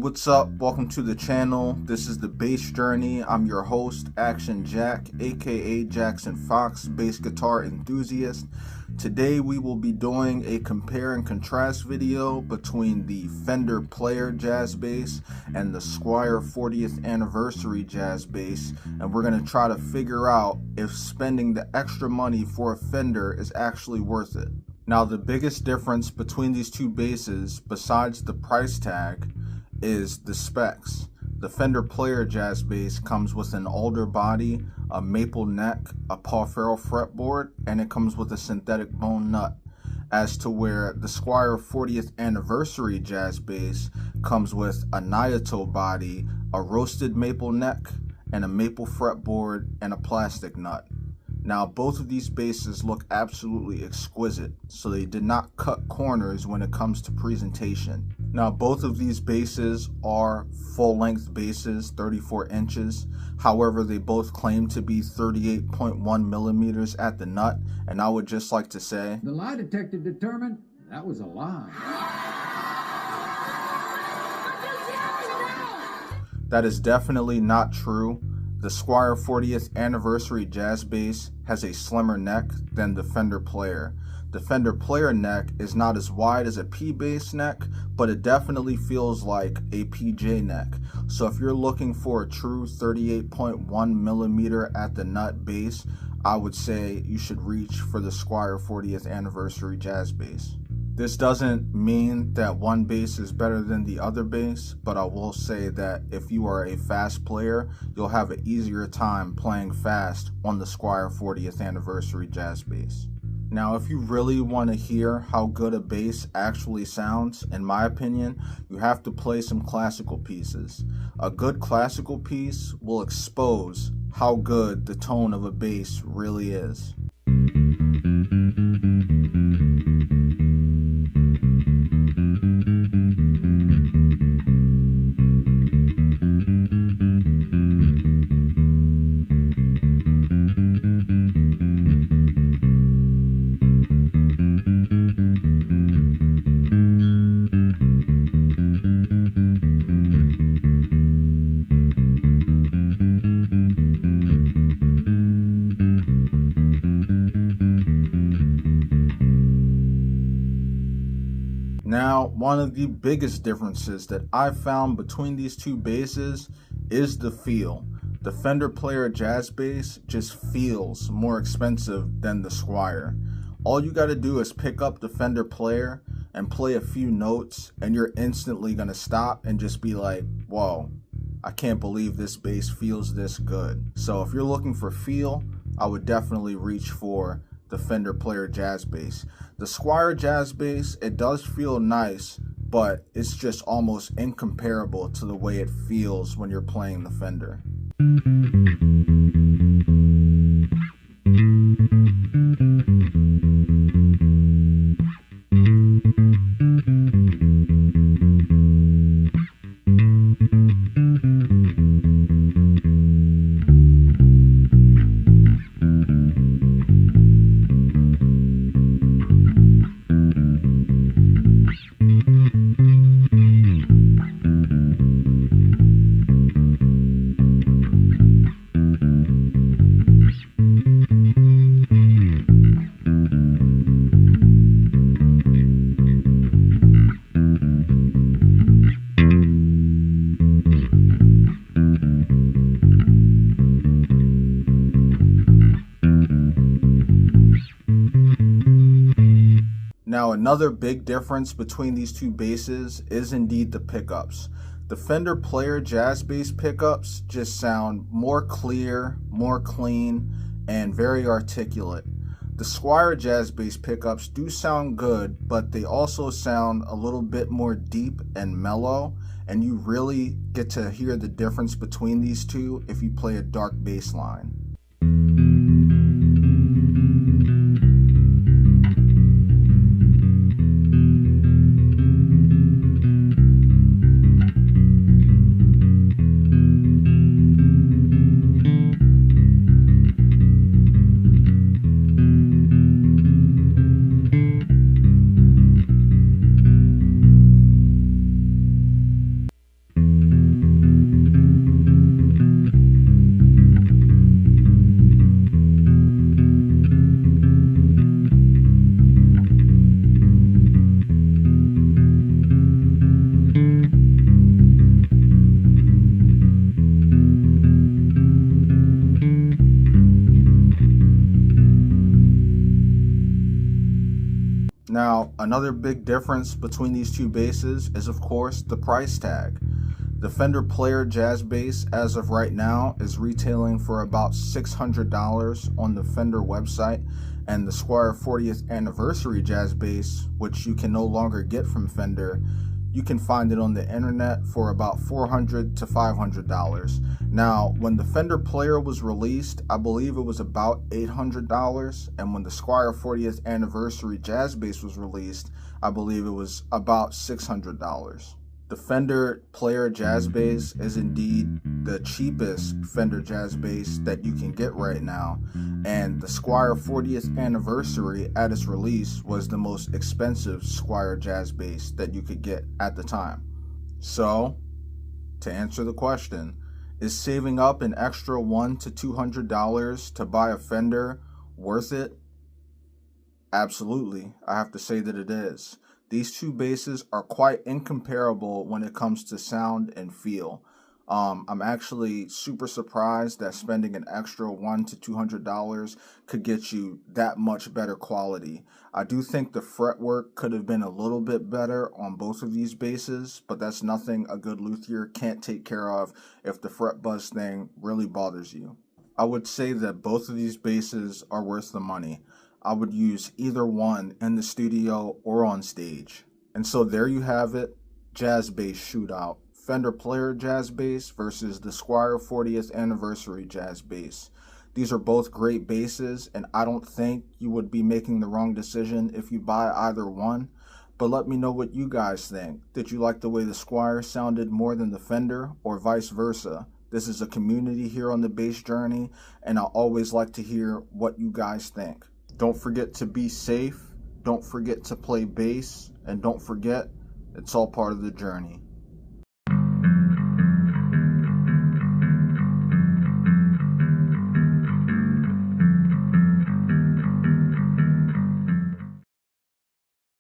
What's up? Welcome to the channel. This is the Bass Journey. I'm your host, Action Jack, aka Jackson Fox, bass guitar enthusiast. Today we will be doing a compare and contrast video between the Fender Player jazz bass and the Squier 40th anniversary jazz bass, and we're going to try to figure out if spending the extra money for a Fender is actually worth it. Now, the biggest difference between these two basses, besides the price tag, is the specs. The Fender Player jazz bass comes with an alder body, a maple neck, a Paul Farrell fretboard, and it comes with a synthetic bone nut. As to where the Squier 40th anniversary jazz bass comes with a Nyato body, a roasted maple neck, and a maple fretboard and a plastic nut. Now, both of these basses look absolutely exquisite, so they did not cut corners when it comes to presentation. Now, both of these basses are full-length basses, 34 inches. However, they both claim to be 38.1 millimeters at the nut, and I would just like to say, the lie detector determined that was a lie. That is definitely not true. The Squier 40th anniversary jazz bass has a slimmer neck than the Fender Player. The Fender Player neck is not as wide as a P bass neck, but it definitely feels like a PJ neck. So if you're looking for a true 38.1 millimeter at the nut bass, I would say you should reach for the Squier 40th anniversary jazz bass. This doesn't mean that one bass is better than the other bass, but I will say that if you are a fast player, you'll have an easier time playing fast on the Squier 40th anniversary jazz bass. Now, if you really want to hear how good a bass actually sounds, in my opinion, you have to play some classical pieces. A good classical piece will expose how good the tone of a bass really is. Now, one of the biggest differences that I've found between these two basses is the feel. The Fender Player jazz bass just feels more expensive than the Squier. All you got to do is pick up the Fender Player and play a few notes, and you're instantly going to stop and just be like, whoa, I can't believe this bass feels this good. So if you're looking for feel, I would definitely reach for the Fender Player jazz bass. The Squier jazz bass, it does feel nice, but it's just almost incomparable to the way it feels when you're playing the Fender. Now, another big difference between these two basses is indeed the pickups. The Fender Player jazz bass pickups just sound more clear, more clean, and very articulate. The Squier jazz bass pickups do sound good, but they also sound a little bit more deep and mellow, and you really get to hear the difference between these two if you play a dark bass line. Now, another big difference between these two basses is, of course, the price tag. The Fender Player Jazz Bass, as of right now, is retailing for about $600 on the Fender website, and the Squier 40th Anniversary Jazz Bass, which you can no longer get from Fender, you can find it on the internet for about $400 to $500. Now, when the Fender Player was released, I believe it was about $800, and when the Squier 40th Anniversary Jazz Bass was released, I believe it was about $600. The Fender Player Jazz Bass is indeed the cheapest Fender Jazz Bass that you can get right now, and the Squier 40th Anniversary at its release was the most expensive Squier Jazz Bass that you could get at the time. So, to answer the question, is saving up an extra $100 to $200 to buy a Fender worth it? Absolutely, I have to say that it is. These two basses are quite incomparable when it comes to sound and feel. I'm actually super surprised that spending an extra $100 to $200 could get you that much better quality. I do think the fretwork could have been a little bit better on both of these basses, but that's nothing a good luthier can't take care of if the fret buzz thing really bothers you. I would say that both of these basses are worth the money. I would use either one in the studio or on stage. And so there you have it, Jazz Bass Shootout. Fender Player Jazz Bass versus the Squier 40th Anniversary Jazz Bass. These are both great basses, and I don't think you would be making the wrong decision if you buy either one. But let me know what you guys think. Did you like the way the Squier sounded more than the Fender, or vice versa? This is a community here on the Bass Journey, and I always like to hear what you guys think. Don't forget to be safe, don't forget to play bass, and don't forget, it's all part of the journey.